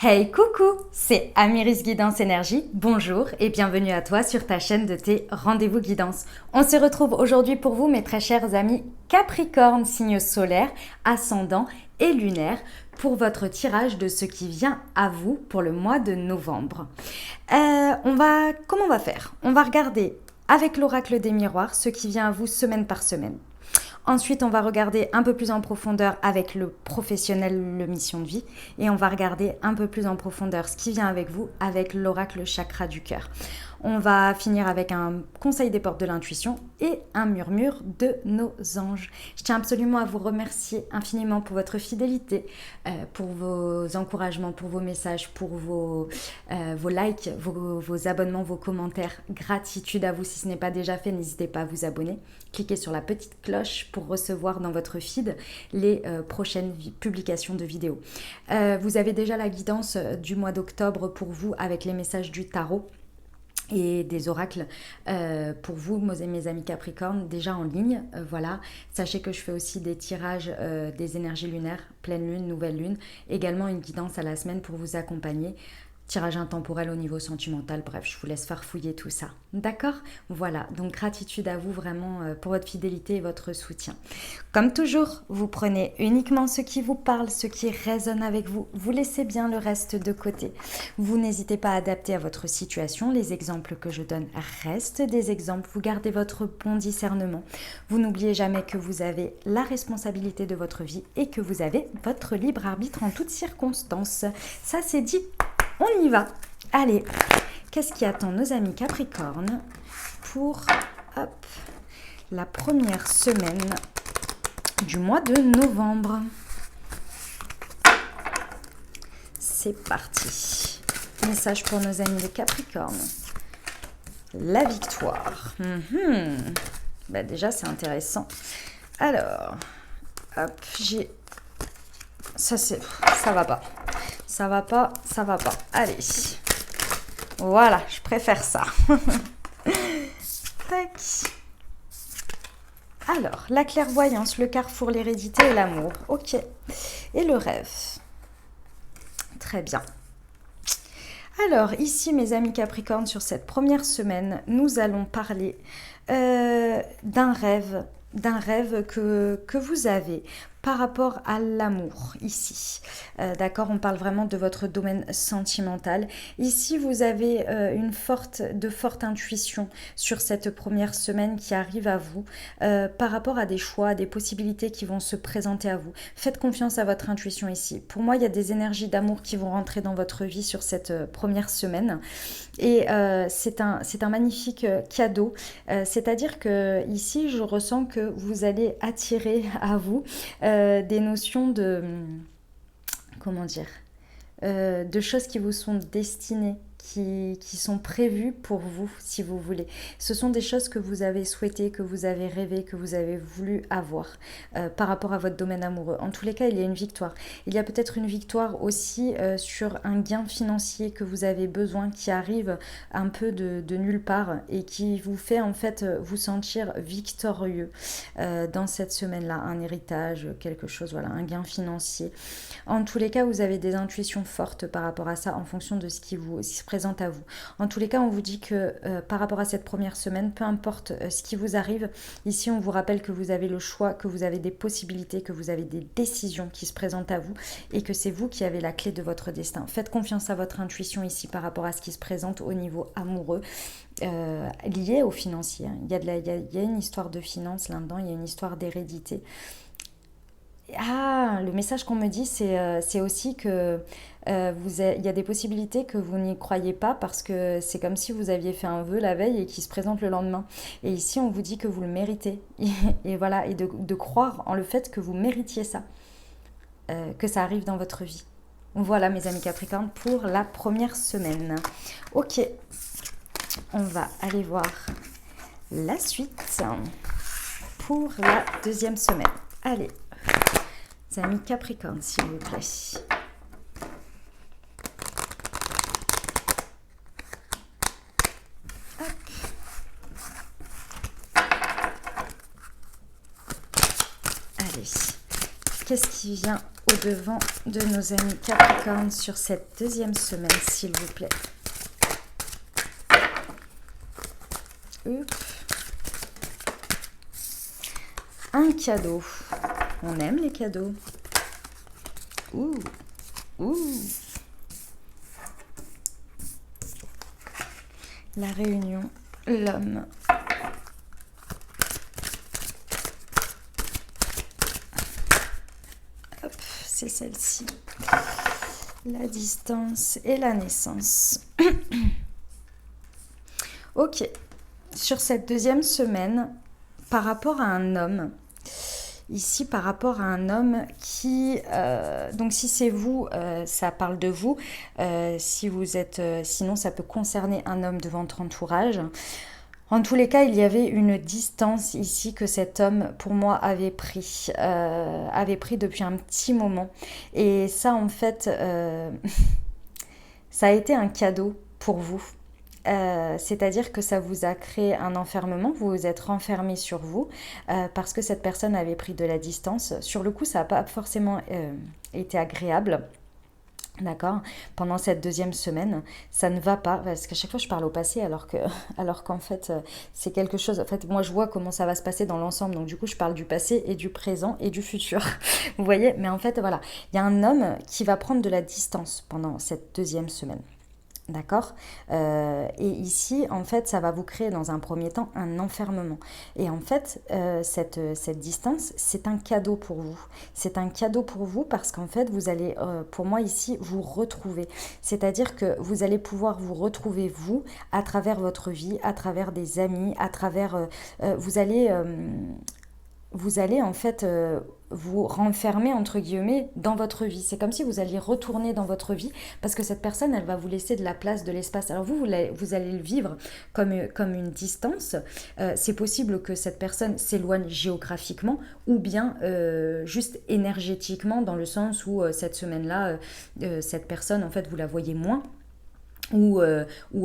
Hey coucou, c'est Amiris Guidance Énergie, bonjour et bienvenue à toi sur ta chaîne de tes rendez-vous guidance. On se retrouve aujourd'hui pour vous mes très chers amis Capricorne, signe solaire, ascendant et lunaire pour votre tirage de ce qui vient à vous pour le mois de novembre. Comment on va faire? On va regarder avec l'oracle des miroirs ce qui vient à vous semaine par semaine. Ensuite, on va regarder un peu plus en profondeur avec le professionnel, le mission de vie. Et on va regarder un peu plus en profondeur ce qui vient avec vous avec l'oracle chakra du cœur. On va finir avec un conseil des portes de l'intuition et un murmure de nos anges. Je tiens absolument à vous remercier infiniment pour votre fidélité, pour vos encouragements, pour vos messages, pour vos likes, vos abonnements, vos commentaires. Gratitude à vous. Si ce n'est pas déjà fait, n'hésitez pas à vous abonner. Cliquez sur la petite cloche pour recevoir dans votre feed les prochaines publications de vidéos. Vous avez déjà la guidance du mois d'octobre pour vous avec les messages du tarot et des oracles pour vous, mes amis Capricorne, déjà en ligne. Voilà, sachez que je fais aussi des tirages des énergies lunaires, pleine lune, nouvelle lune, également une guidance à la semaine pour vous accompagner. Tirage intemporel au niveau sentimental, bref, je vous laisse farfouiller tout ça. D'accord? Voilà, donc gratitude à vous vraiment pour votre fidélité et votre soutien. Comme toujours, vous prenez uniquement ce qui vous parle, ce qui résonne avec vous. Vous laissez bien le reste de côté. Vous n'hésitez pas à adapter à votre situation. Les exemples que je donne restent des exemples. Vous gardez votre bon discernement. Vous n'oubliez jamais que vous avez la responsabilité de votre vie et que vous avez votre libre arbitre en toutes circonstances. Ça, c'est dit. On y va. Allez, qu'est-ce qui attend nos amis Capricorne pour la première semaine du mois de novembre? C'est parti. Message pour nos amis les Capricornes. La victoire. Déjà, c'est intéressant. Alors, j'ai... Ça va pas. Ça va pas. Allez. Voilà, je préfère ça. Tac. Alors, la clairvoyance, le carrefour, l'hérédité et l'amour. Ok. Et le rêve. Très bien. Alors, ici, mes amis Capricorne, sur cette première semaine, nous allons parler d'un rêve que vous avez par rapport à l'amour ici. D'accord, on parle vraiment de votre domaine sentimental. Ici, vous avez une forte intuition sur cette première semaine qui arrive à vous par rapport à des choix, à des possibilités qui vont se présenter à vous. Faites confiance à votre intuition ici. Pour moi, il y a des énergies d'amour qui vont rentrer dans votre vie sur cette première semaine. Et c'est un magnifique cadeau. C'est-à-dire que ici, je ressens que vous allez attirer à vous des notions de... Comment dire, de choses qui vous sont destinées, qui sont prévues pour vous, si vous voulez. Ce sont des choses que vous avez souhaitées, que vous avez rêvé, que vous avez voulu avoir par rapport à votre domaine amoureux. En tous les cas, il y a une victoire. Il y a peut-être une victoire aussi sur un gain financier que vous avez besoin, qui arrive un peu de nulle part et qui vous fait en fait vous sentir victorieux dans cette semaine-là. Un héritage, quelque chose, voilà, un gain financier. En tous les cas, vous avez des intuitions fortes par rapport à ça en fonction de ce qui se présente à vous. En tous les cas, on vous dit que par rapport à cette première semaine, peu importe ce qui vous arrive, ici on vous rappelle que vous avez le choix, que vous avez des possibilités, que vous avez des décisions qui se présentent à vous et que c'est vous qui avez la clé de votre destin. Faites confiance à votre intuition ici par rapport à ce qui se présente au niveau amoureux. Lié au financier. Il y a une histoire de finance là-dedans, il y a une histoire d'hérédité. Ah, le message qu'on me dit, c'est aussi que il y a des possibilités que vous n'y croyez pas parce que c'est comme si vous aviez fait un vœu la veille et qui se présente le lendemain. Et ici, on vous dit que vous le méritez. Et voilà, et de croire en le fait que vous méritiez ça, que ça arrive dans votre vie. Voilà, mes amis Capricorne, pour la première semaine. Ok, on va aller voir la suite pour la deuxième semaine. Allez, les amis Capricorne, s'il vous plaît. Hop. Allez, qu'est-ce qui vient au-devant de nos amis Capricorne sur cette deuxième semaine, s'il vous plaît? Un cadeau. On aime les cadeaux. Ouh. La réunion, l'homme. Hop, c'est celle-ci. La distance et la naissance. Ok. Sur cette deuxième semaine, par rapport à un homme, ici par rapport à un homme qui, donc si c'est vous, ça parle de vous, si vous êtes, sinon ça peut concerner un homme de votre entourage. En tous les cas, il y avait une distance ici que cet homme, pour moi, avait pris depuis un petit moment. Et ça, en fait, ça a été un cadeau pour vous. C'est-à-dire que ça vous a créé un enfermement, vous vous êtes renfermé sur vous parce que cette personne avait pris de la distance. Sur le coup, ça n'a pas forcément été agréable. D'accord. Pendant cette deuxième semaine, ça ne va pas, parce qu'à chaque fois je parle au passé alors qu'en fait c'est quelque chose, en fait moi je vois comment ça va se passer dans l'ensemble, donc du coup je parle du passé et du présent et du futur, vous voyez, mais en fait voilà, il y a un homme qui va prendre de la distance pendant cette deuxième semaine. D'accord. Et ici, en fait, ça va vous créer dans un premier temps un enfermement. Et en fait, cette distance, c'est un cadeau pour vous. C'est un cadeau pour vous parce qu'en fait, vous allez, pour moi ici, vous retrouver. C'est-à-dire que vous allez pouvoir vous retrouver, vous, à travers votre vie, à travers des amis, à travers... vous allez en fait vous renfermer entre guillemets dans votre vie. C'est comme si vous alliez retourner dans votre vie parce que cette personne, elle va vous laisser de la place, de l'espace. Alors vous allez le vivre comme une distance. C'est possible que cette personne s'éloigne géographiquement ou bien juste énergétiquement dans le sens où cette semaine-là, cette personne, en fait, vous la voyez moins. Ou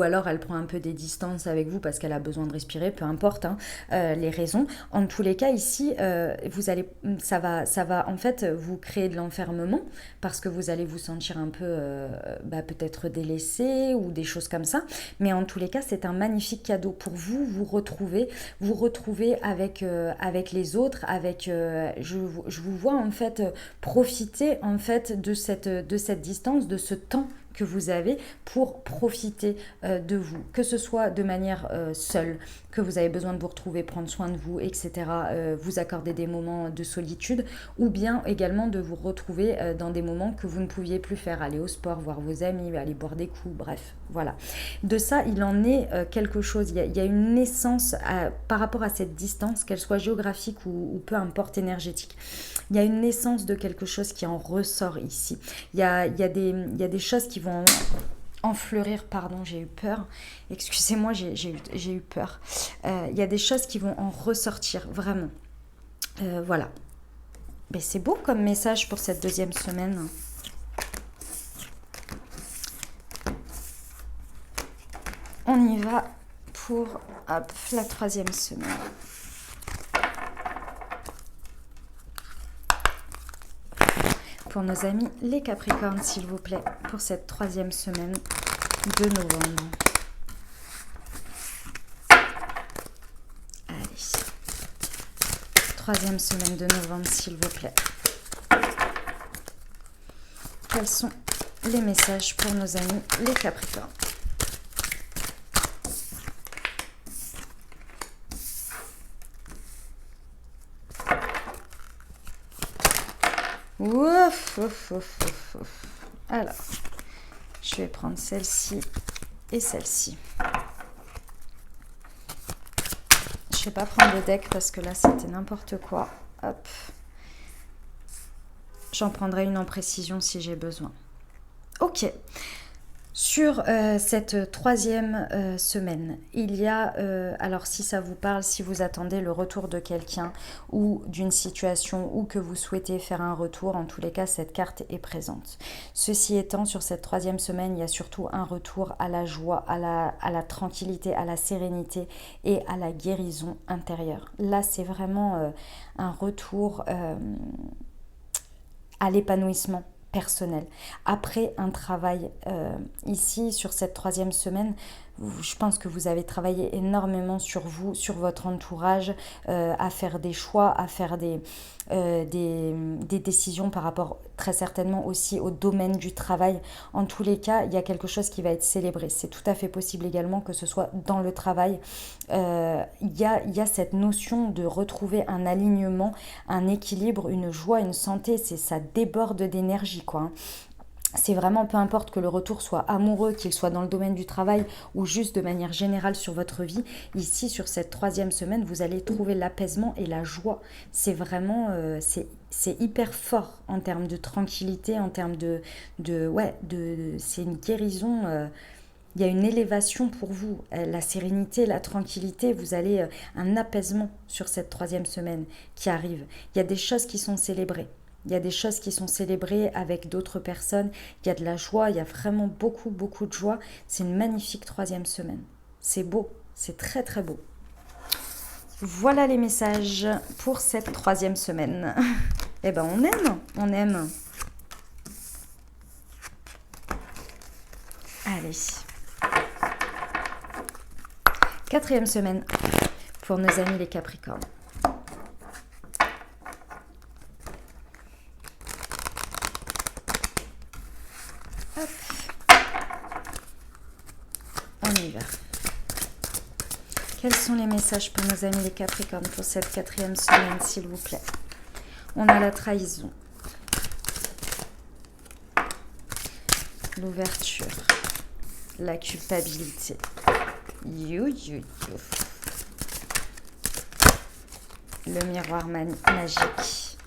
alors elle prend un peu des distances avec vous parce qu'elle a besoin de respirer, peu importe les raisons. En tous les cas ici, ça va en fait vous créer de l'enfermement parce que vous allez vous sentir un peu peut-être délaissé ou des choses comme ça. Mais en tous les cas, c'est un magnifique cadeau pour vous, vous retrouver avec les autres, je vous vois en fait profiter en fait de cette distance, de ce temps que vous avez pour profiter de vous, que ce soit de manière seule, que vous avez besoin de vous retrouver, prendre soin de vous, etc., vous accorder des moments de solitude, ou bien également de vous retrouver dans des moments que vous ne pouviez plus faire, aller au sport, voir vos amis, aller boire des coups, bref, voilà. De ça, il en est quelque chose, il y a une naissance par rapport à cette distance, qu'elle soit géographique ou peu importe énergétique. Il y a une naissance de quelque chose qui en ressort ici. Il y a des choses qui vont enfleurir, pardon, j'ai eu peur. Excusez-moi, j'ai eu peur. Il y a des choses qui vont en ressortir, vraiment. Voilà. Mais c'est beau comme message pour cette deuxième semaine. On y va pour la troisième semaine. Pour nos amis les Capricornes, s'il vous plaît, pour cette troisième semaine de novembre. Allez. Troisième semaine de novembre, s'il vous plaît. Quels sont les messages pour nos amis les Capricornes? Ouf. Alors, je vais prendre celle-ci et celle-ci. Je ne vais pas prendre le deck parce que là, c'était n'importe quoi. Hop. J'en prendrai une en précision si j'ai besoin. Ok. Sur cette troisième semaine, il y a, alors si ça vous parle, si vous attendez le retour de quelqu'un ou d'une situation ou que vous souhaitez faire un retour, en tous les cas, cette carte est présente. Ceci étant, sur cette troisième semaine, il y a surtout un retour à la joie, à la tranquillité, à la sérénité et à la guérison intérieure. Là, c'est vraiment un retour à l'épanouissement personnel. Après un travail ici, sur cette 3e semaine, je pense que vous avez travaillé énormément sur vous, sur votre entourage, à faire des choix, à faire des décisions par rapport très certainement aussi au domaine du travail. En tous les cas, il y a quelque chose qui va être célébré. C'est tout à fait possible également que ce soit dans le travail. Il y a cette notion de retrouver un alignement, un équilibre, une joie, une santé. Ça déborde d'énergie, quoi. C'est vraiment peu importe que le retour soit amoureux, qu'il soit dans le domaine du travail ou juste de manière générale sur votre vie. Ici, sur cette 3e semaine, vous allez trouver l'apaisement et la joie. C'est vraiment, c'est hyper fort en termes de tranquillité, en termes c'est une guérison. Il y a une élévation pour vous, la sérénité, la tranquillité, vous allez un apaisement sur cette 3e semaine qui arrive. Il y a des choses qui sont célébrées. Il y a des choses qui sont célébrées avec d'autres personnes. Il y a de la joie, il y a vraiment beaucoup, beaucoup de joie. C'est une magnifique 3e semaine. C'est beau, c'est très, très beau. Voilà les messages pour cette 3e semaine. Eh ben, on aime, on aime. Allez. 4e semaine pour nos amis les Capricornes. Hop. On y va. Quels sont les messages pour nos amis les Capricornes pour cette 4e semaine, s'il vous plaît? On a la trahison, l'ouverture, la culpabilité. Le miroir magique.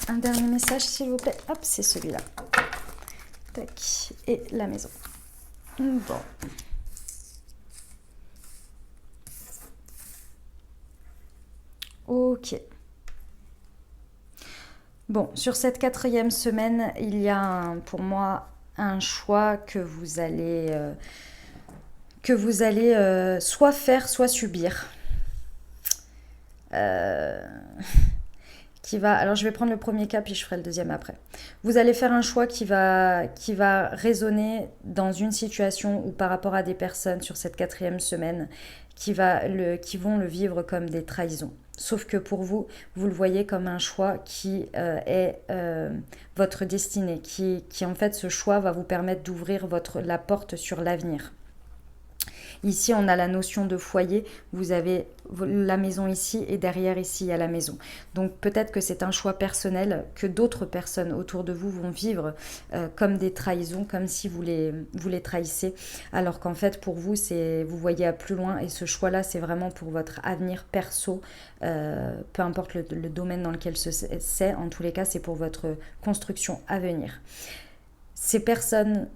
Un dernier message, s'il vous plaît. Hop, c'est celui-là. Tac. Et la maison. Bon. Ok. Bon, sur cette 4e semaine, il y a pour moi un choix que vous allez soit faire, soit subir. Alors je vais prendre le premier cas puis je ferai le deuxième après. Vous allez faire un choix qui va résonner dans une situation ou par rapport à des personnes sur cette 4e semaine qui vont le vivre comme des trahisons. Sauf que pour vous, vous le voyez comme un choix qui est votre destinée, qui en fait ce choix va vous permettre d'ouvrir la porte sur l'avenir. Ici, on a la notion de foyer. Vous avez la maison ici et derrière ici, il y a la maison. Donc peut-être que c'est un choix personnel que d'autres personnes autour de vous vont vivre comme des trahisons, comme si vous les trahissez. Alors qu'en fait, pour vous, vous voyez à plus loin et ce choix-là, c'est vraiment pour votre avenir perso. Peu importe le domaine dans lequel c'est, en tous les cas, c'est pour votre construction à venir. Ces personnes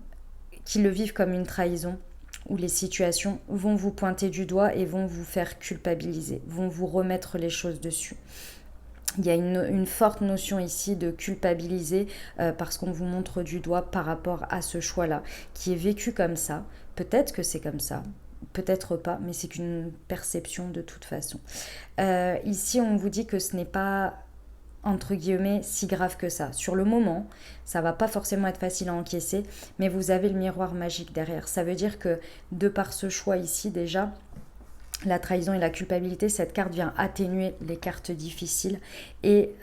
qui le vivent comme une trahison, où les situations vont vous pointer du doigt et vont vous faire culpabiliser, vont vous remettre les choses dessus. Il y a une forte notion ici de culpabiliser parce qu'on vous montre du doigt par rapport à ce choix-là, qui est vécu comme ça. Peut-être que c'est comme ça, peut-être pas, mais c'est qu'une perception de toute façon. Ici, on vous dit que ce n'est pas entre guillemets si grave que ça. Sur le moment, ça va pas forcément être facile à encaisser, mais vous avez le miroir magique derrière. Ça veut dire que de par ce choix ici déjà, la trahison et la culpabilité, cette carte vient atténuer les cartes difficiles et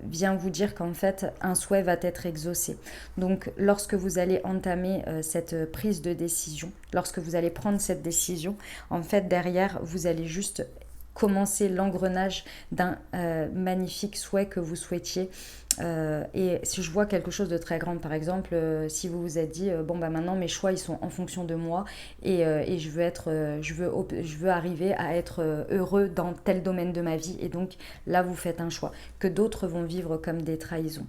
vient vous dire qu'en fait, un souhait va être exaucé. Donc, lorsque vous allez entamer cette prise de décision, lorsque vous allez prendre cette décision, en fait, derrière, vous allez juste commencer l'engrenage d'un magnifique souhait que vous souhaitiez. Et si je vois quelque chose de très grand, par exemple, si vous vous êtes dit maintenant mes choix ils sont en fonction de moi et je veux arriver à être heureux dans tel domaine de ma vie, et donc là vous faites un choix que d'autres vont vivre comme des trahisons.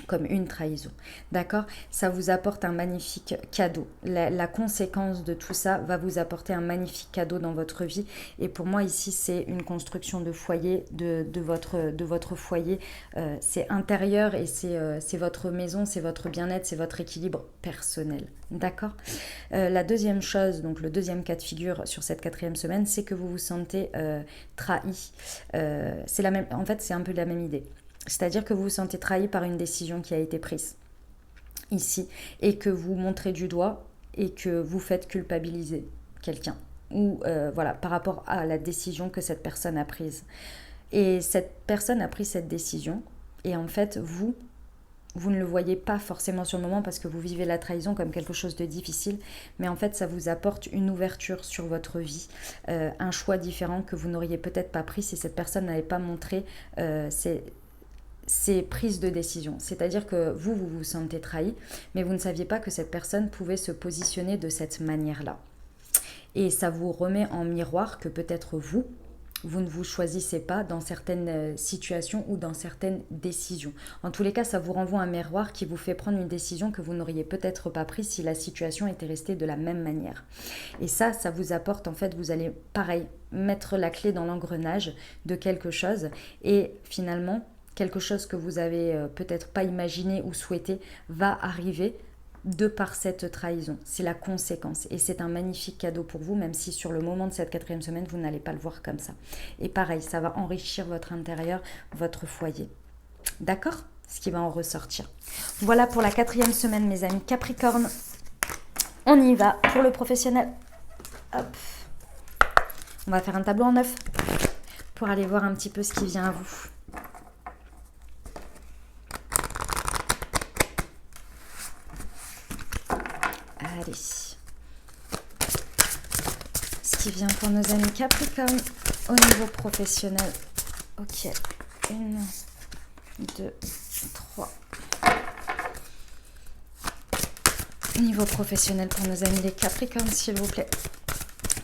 comme une trahison, d'accord? Ça vous apporte un magnifique cadeau. La conséquence de tout ça va vous apporter un magnifique cadeau dans votre vie. Et pour moi, ici, c'est une construction de foyer, de votre foyer. C'est intérieur et c'est votre maison, c'est votre bien-être, c'est votre équilibre personnel, d'accord? La deuxième chose, donc le deuxième cas de figure sur cette 4e semaine, c'est que vous vous sentez trahi. C'est la même, en fait, c'est un peu la même idée. C'est-à-dire que vous vous sentez trahi par une décision qui a été prise ici et que vous montrez du doigt et que vous faites culpabiliser quelqu'un ou voilà, par rapport à la décision que cette personne a prise. Et cette personne a pris cette décision et en fait, vous ne le voyez pas forcément sur le moment parce que vous vivez la trahison comme quelque chose de difficile, mais en fait ça vous apporte une ouverture sur votre vie, un choix différent que vous n'auriez peut-être pas pris si cette personne n'avait pas montré ces prises de décision. C'est-à-dire que vous vous sentez trahi, mais vous ne saviez pas que cette personne pouvait se positionner de cette manière-là. Et ça vous remet en miroir que peut-être vous ne vous choisissez pas dans certaines situations ou dans certaines décisions. En tous les cas, ça vous renvoie un miroir qui vous fait prendre une décision que vous n'auriez peut-être pas prise si la situation était restée de la même manière. Et ça vous apporte, en fait, vous allez, pareil, mettre la clé dans l'engrenage de quelque chose et finalement, quelque chose que vous avez peut-être pas imaginé ou souhaité va arriver de par cette trahison. C'est la conséquence et c'est un magnifique cadeau pour vous, même si sur le moment de cette 4e semaine, vous n'allez pas le voir comme ça. Et pareil, ça va enrichir votre intérieur, votre foyer. D'accord? Ce qui va en ressortir. Voilà pour la 4e semaine, mes amis Capricorne. On y va pour le professionnel. Hop. On va faire un tableau en 9 pour aller voir un petit peu ce qui vient à vous. Allez, ce qui vient pour nos amis Capricorne au niveau professionnel. Ok, 1, 2, 3. Niveau professionnel pour nos amis les Capricornes, s'il vous plaît.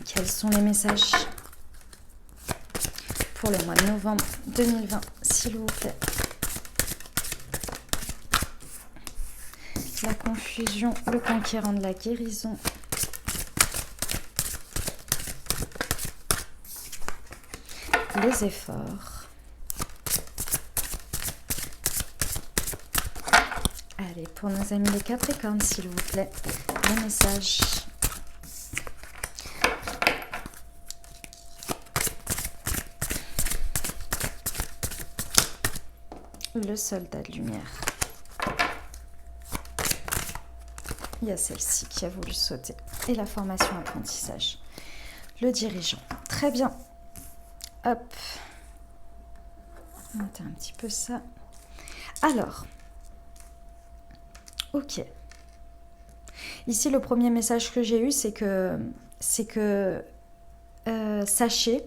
Quels sont les messages pour le mois de novembre 2020, s'il vous plaît? La confusion, le conquérant de la guérison. Les efforts. Allez, pour nos amis les Capricornes, s'il vous plaît, les messages. Le soldat de lumière. Il y a celle-ci qui a voulu sauter. Et la formation apprentissage. Le dirigeant. Très bien. Hop. On va monter un petit peu ça. Alors. Ok. Ici, le premier message que j'ai eu, c'est que sachez,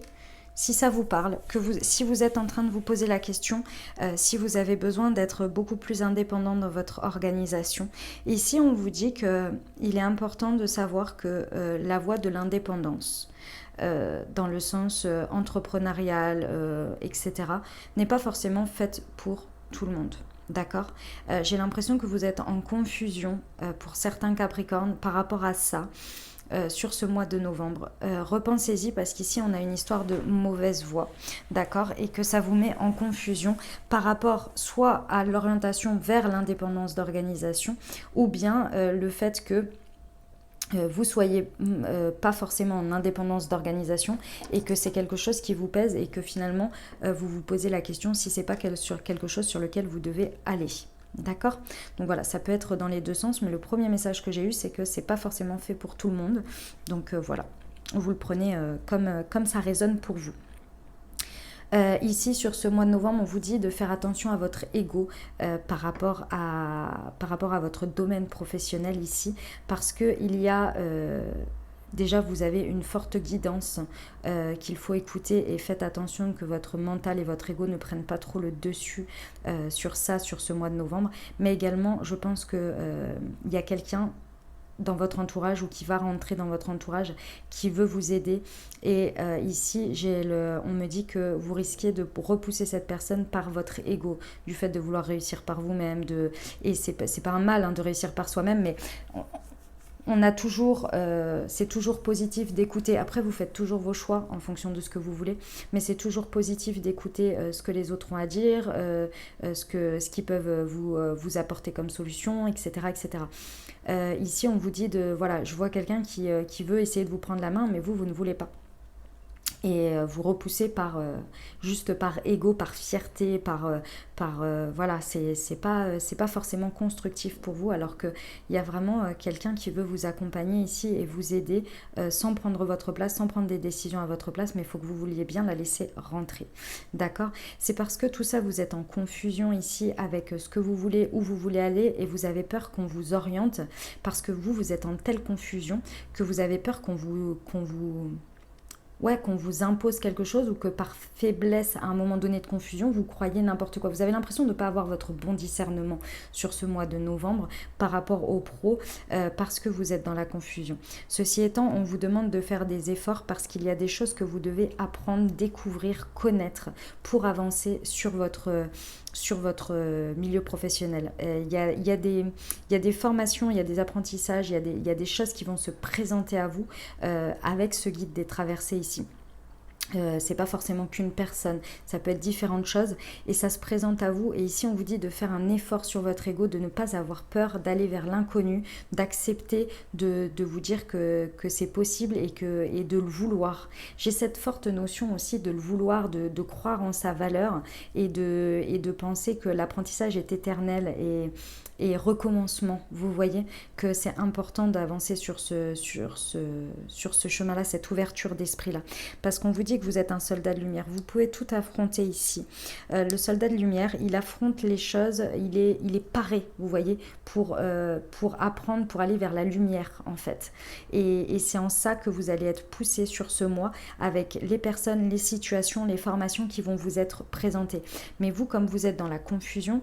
si ça vous parle, si vous êtes en train de vous poser la question, si vous avez besoin d'être beaucoup plus indépendant dans votre organisation. Ici, on vous dit qu'il est important de savoir que la voie de l'indépendance, dans le sens entrepreneurial, etc., n'est pas forcément faite pour tout le monde. D'accord? J'ai l'impression que vous êtes en confusion pour certains Capricornes par rapport à ça. Sur ce mois de novembre. Repensez-y parce qu'ici on a une histoire de mauvaise voie, d'accord, et que ça vous met en confusion par rapport soit à l'orientation vers l'indépendance d'organisation ou bien le fait que vous soyez pas forcément en indépendance d'organisation et que c'est quelque chose qui vous pèse et que finalement vous vous posez la question si c'est pas sur quelque chose sur lequel vous devez aller. D'accord? Donc voilà, ça peut être dans les deux sens, mais le premier message que j'ai eu, c'est que c'est pas forcément fait pour tout le monde. Donc voilà, vous le prenez comme ça résonne pour vous. Ici, sur ce mois de novembre, on vous dit de faire attention à votre ego par rapport à votre domaine professionnel ici, parce qu'il y a... Déjà, vous avez une forte guidance qu'il faut écouter et faites attention que votre mental et votre ego ne prennent pas trop le dessus sur ça, sur ce mois de novembre. Mais également, je pense qu'il y a quelqu'un dans votre entourage ou qui va rentrer dans votre entourage, qui veut vous aider. Et ici, on me dit que vous risquez de repousser cette personne par votre ego, du fait de vouloir réussir par vous-même. Et c'est pas un mal, hein, de réussir par soi-même, mais on a toujours, c'est toujours positif d'écouter. Après, vous faites toujours vos choix en fonction de ce que vous voulez, mais c'est toujours positif d'écouter ce que les autres ont à dire, ce qu'ils peuvent vous apporter comme solution, etc., etc. Ici, on vous dit voilà, je vois quelqu'un qui veut essayer de vous prendre la main, mais vous ne voulez pas. Et vous repoussez juste par ego, par fierté, voilà, c'est pas forcément constructif pour vous, alors qu'il y a vraiment quelqu'un qui veut vous accompagner ici et vous aider sans prendre votre place, sans prendre des décisions à votre place, mais il faut que vous vouliez bien la laisser rentrer, d'accord? C'est parce que tout ça, vous êtes en confusion ici avec ce que vous voulez, où vous voulez aller, et vous avez peur qu'on vous oriente, parce que vous êtes en telle confusion que vous avez peur qu'on vous impose quelque chose, ou que par faiblesse, à un moment donné de confusion, vous croyez n'importe quoi. Vous avez l'impression de ne pas avoir votre bon discernement sur ce mois de novembre par rapport au pro, parce que vous êtes dans la confusion. Ceci étant, on vous demande de faire des efforts parce qu'il y a des choses que vous devez apprendre, découvrir, connaître pour avancer sur votre milieu professionnel. Il y a des formations, il y a des apprentissages, il y a des choses qui vont se présenter à vous avec ce guide des traversées ici. C'est pas forcément qu'une personne, ça peut être différentes choses et ça se présente à vous. Et ici on vous dit de faire un effort sur votre ego, de ne pas avoir peur, d'aller vers l'inconnu, d'accepter de vous dire que c'est possible et de le vouloir. J'ai cette forte notion aussi de le vouloir, de croire en sa valeur et de penser que l'apprentissage est éternel et recommencement. Vous voyez que c'est important d'avancer sur ce chemin-là, cette ouverture d'esprit-là. Parce qu'on vous dit que vous êtes un soldat de lumière. Vous pouvez tout affronter ici. Le soldat de lumière, il affronte les choses, il est paré, vous voyez, pour apprendre, pour aller vers la lumière, en fait. Et c'est en ça que vous allez être poussé sur ce mois avec les personnes, les situations, les formations qui vont vous être présentées. Mais vous, comme vous êtes dans la confusion,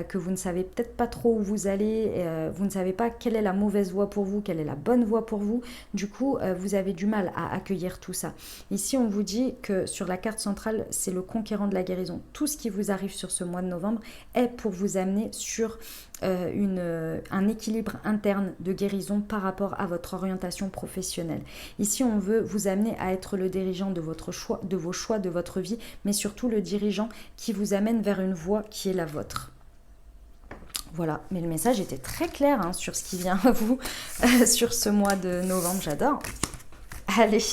que vous ne savez peut-être pas trop où vous allez, vous ne savez pas quelle est la mauvaise voie pour vous, quelle est la bonne voie pour vous, du coup, vous avez du mal à accueillir tout ça. Ici, on vous dit que sur la carte centrale, c'est le conquérant de la guérison. Tout ce qui vous arrive sur ce mois de novembre est pour vous amener sur un équilibre interne de guérison par rapport à votre orientation professionnelle. Ici, on veut vous amener à être le dirigeant de vos choix, de votre vie, mais surtout le dirigeant qui vous amène vers une voie qui est la vôtre. Voilà, mais le message était très clair hein, sur ce qui vient à vous sur ce mois de novembre, j'adore. Allez,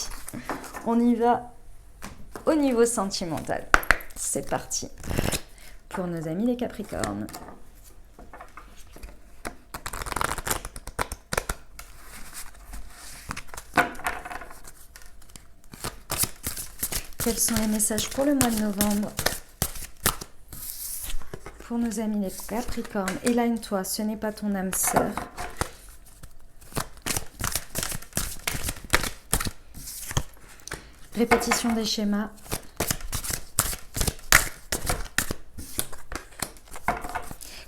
on y va au niveau sentimental. C'est parti pour nos amis les Capricornes. Quels sont les messages pour le mois de novembre pour nos amis les Capricornes? Éloigne-toi, ce n'est pas ton âme sœur. Répétition des schémas.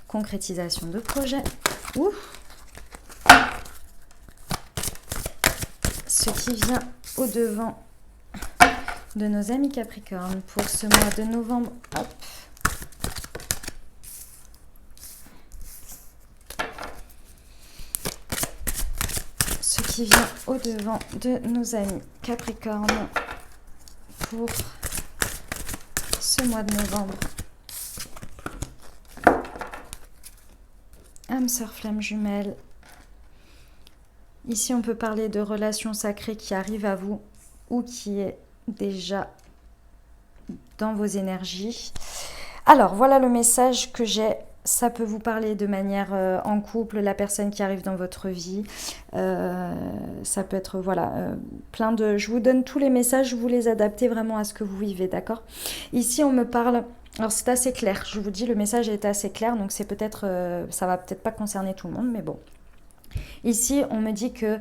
Concrétisation de projet. Ouf. Ce qui vient au-devant de nos amis Capricornes pour ce mois de novembre. Hop. Ce qui vient au-devant de nos amis Capricornes pour ce mois de novembre. Âme sœur flamme jumelle. Ici, on peut parler de relations sacrées qui arrivent à vous ou qui est déjà dans vos énergies. Alors, voilà le message que j'ai. Ça peut vous parler de manière en couple, la personne qui arrive dans votre vie. Ça peut être, voilà, plein de... Je vous donne tous les messages, vous les adaptez vraiment à ce que vous vivez, d'accord? Ici, on me parle... Alors, c'est assez clair. Je vous dis, le message est assez clair, donc c'est peut-être... ça va peut-être pas concerner tout le monde, mais bon. Ici, on me dit que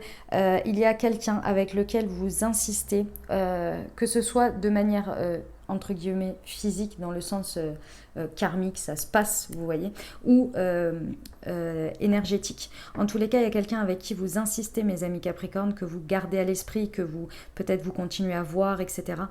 il y a quelqu'un avec lequel vous insistez, que ce soit de manière entre guillemets physique dans le sens karmique, ça se passe, vous voyez, ou énergétique. En tous les cas, il y a quelqu'un avec qui vous insistez, mes amis Capricorne, que vous gardez à l'esprit, que vous peut-être vous continuez à voir, etc.,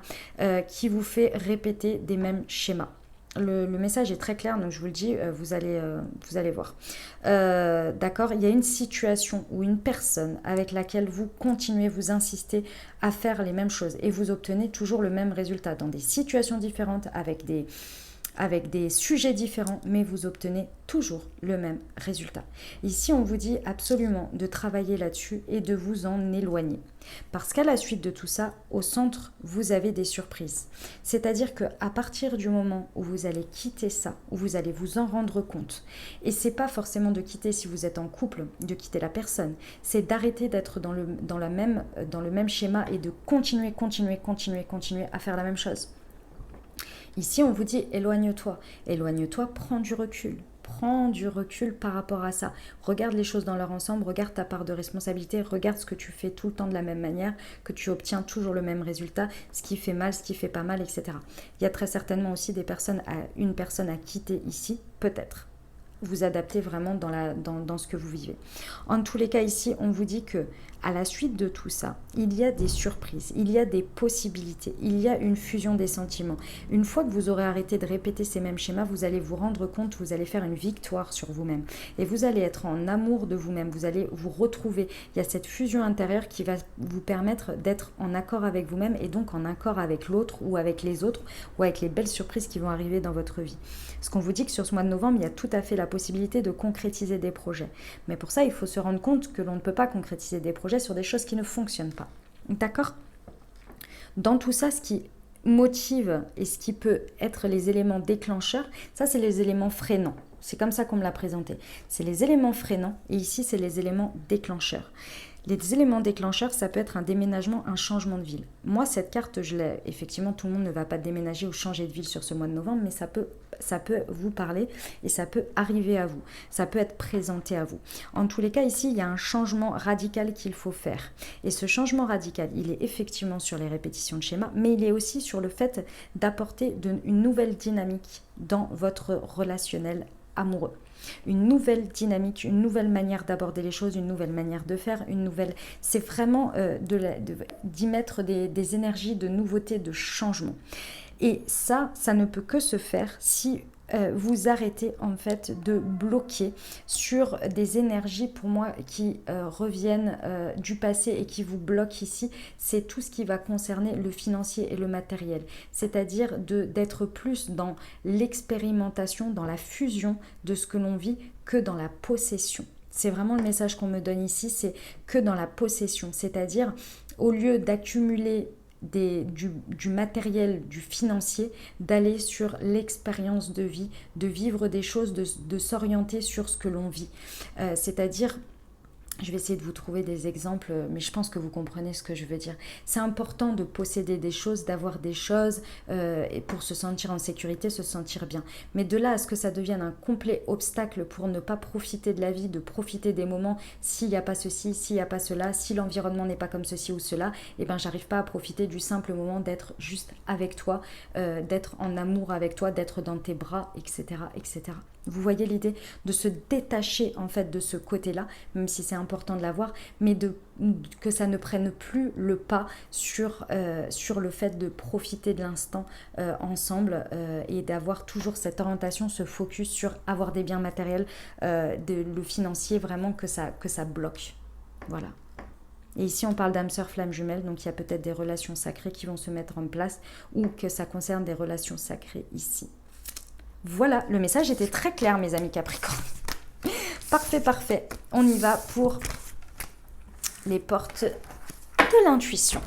qui vous fait répéter des mêmes schémas. Le message est très clair, donc je vous le dis, vous allez voir. D'accord, il y a une situation ou une personne avec laquelle vous continuez, vous insistez à faire les mêmes choses et vous obtenez toujours le même résultat dans des situations différentes, avec des sujets différents, mais vous obtenez toujours le même résultat. Ici, on vous dit absolument de travailler là-dessus et de vous en éloigner. Parce qu'à la suite de tout ça, au centre, vous avez des surprises. C'est-à-dire qu'à partir du moment où vous allez quitter ça, où vous allez vous en rendre compte, et c'est pas forcément de quitter si vous êtes en couple, de quitter la personne, c'est d'arrêter d'être dans le même schéma et de continuer à faire la même chose. Ici, on vous dit éloigne-toi, prends du recul. Prends du recul par rapport à ça. Regarde les choses dans leur ensemble, regarde ta part de responsabilité, regarde ce que tu fais tout le temps de la même manière, que tu obtiens toujours le même résultat, ce qui fait mal, ce qui fait pas mal, etc. Il y a très certainement aussi une personne à quitter ici, peut-être. Vous adaptez vraiment dans ce que vous vivez. En tous les cas, ici, on vous dit que à la suite de tout ça, il y a des surprises, il y a des possibilités, il y a une fusion des sentiments. Une fois que vous aurez arrêté de répéter ces mêmes schémas, vous allez vous rendre compte, vous allez faire une victoire sur vous-même. Et vous allez être en amour de vous-même, vous allez vous retrouver. Il y a cette fusion intérieure qui va vous permettre d'être en accord avec vous-même et donc en accord avec l'autre ou avec les autres ou avec les belles surprises qui vont arriver dans votre vie. Ce qu'on vous dit que sur ce mois de novembre, il y a tout à fait la possibilité de concrétiser des projets. Mais pour ça, il faut se rendre compte que l'on ne peut pas concrétiser des projets sur des choses qui ne fonctionnent pas. D'accord ? Dans tout ça, ce qui motive et ce qui peut être les éléments déclencheurs, ça c'est les éléments freinants. C'est comme ça qu'on me l'a présenté. C'est les éléments freinants et ici c'est les éléments déclencheurs. Les éléments déclencheurs, ça peut être un déménagement, un changement de ville. Moi, cette carte, je l'ai. Effectivement, tout le monde ne va pas déménager ou changer de ville sur ce mois de novembre, mais ça peut vous parler et ça peut arriver à vous. Ça peut être présenté à vous. En tous les cas, ici, il y a un changement radical qu'il faut faire. Et ce changement radical, il est effectivement sur les répétitions de schémas, mais il est aussi sur le fait d'apporter une nouvelle dynamique dans votre relationnel amoureux. Une nouvelle dynamique, une nouvelle manière d'aborder les choses, une nouvelle manière de faire, c'est vraiment d'y mettre des énergies de nouveauté, de changement. Et ça ne peut que se faire si vous arrêtez en fait de bloquer sur des énergies pour moi qui reviennent du passé et qui vous bloquent ici. C'est tout ce qui va concerner le financier et le matériel, c'est-à-dire d'être plus dans l'expérimentation, dans la fusion de ce que l'on vit que dans la possession. C'est vraiment le message qu'on me donne ici, c'est que dans la possession, c'est-à-dire au lieu d'accumuler du matériel, du financier, d'aller sur l'expérience de vie, de vivre des choses, de s'orienter sur ce que l'on vit. C'est-à-dire, je vais essayer de vous trouver des exemples, mais je pense que vous comprenez ce que je veux dire. C'est important de posséder des choses, d'avoir des choses, et pour se sentir en sécurité, se sentir bien. Mais de là à ce que ça devienne un complet obstacle pour ne pas profiter de la vie, de profiter des moments, s'il n'y a pas ceci, s'il n'y a pas cela, si l'environnement n'est pas comme ceci ou cela, eh ben j'arrive pas à profiter du simple moment d'être juste avec toi, d'être en amour avec toi, d'être dans tes bras, etc., etc. Vous voyez l'idée de se détacher en fait de ce côté-là, même si c'est important de l'avoir, mais que ça ne prenne plus le pas sur le fait de profiter de l'instant ensemble et d'avoir toujours cette orientation, ce focus sur avoir des biens matériels, le financier, vraiment que ça bloque. Voilà. Et ici, on parle d'âme sœur flamme jumelle, donc il y a peut-être des relations sacrées qui vont se mettre en place ou que ça concerne des relations sacrées ici. Voilà, le message était très clair, mes amis Capricorne. Parfait. On y va pour les portes de l'intuition.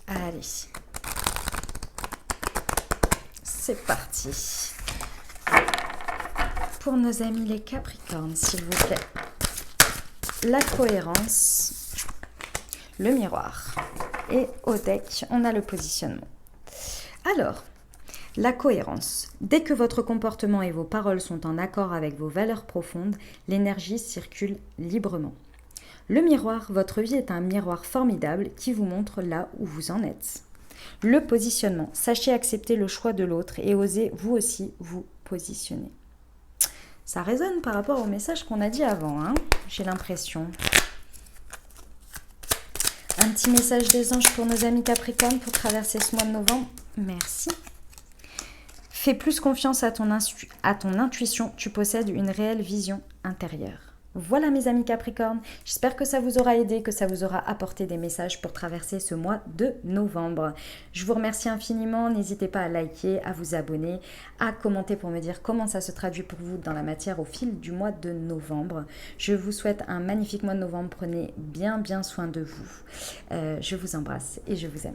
Allez. C'est parti. Pour nos amis les Capricornes, s'il vous plaît. La cohérence. Le miroir. Et au deck, on a le positionnement. Alors, la cohérence. Dès que votre comportement et vos paroles sont en accord avec vos valeurs profondes, l'énergie circule librement. Le miroir, votre vie est un miroir formidable qui vous montre là où vous en êtes. Le positionnement, sachez accepter le choix de l'autre et osez vous aussi vous positionner. Ça résonne par rapport au message qu'on a dit avant, hein, j'ai l'impression. Un petit message des anges pour nos amis Capricorne pour traverser ce mois de novembre. Merci. Fais plus confiance à ton intuition, tu possèdes une réelle vision intérieure. Voilà mes amis Capricorne, j'espère que ça vous aura aidé, que ça vous aura apporté des messages pour traverser ce mois de novembre. Je vous remercie infiniment, n'hésitez pas à liker, à vous abonner, à commenter pour me dire comment ça se traduit pour vous dans la matière au fil du mois de novembre. Je vous souhaite un magnifique mois de novembre, prenez bien soin de vous. Je vous embrasse et je vous aime.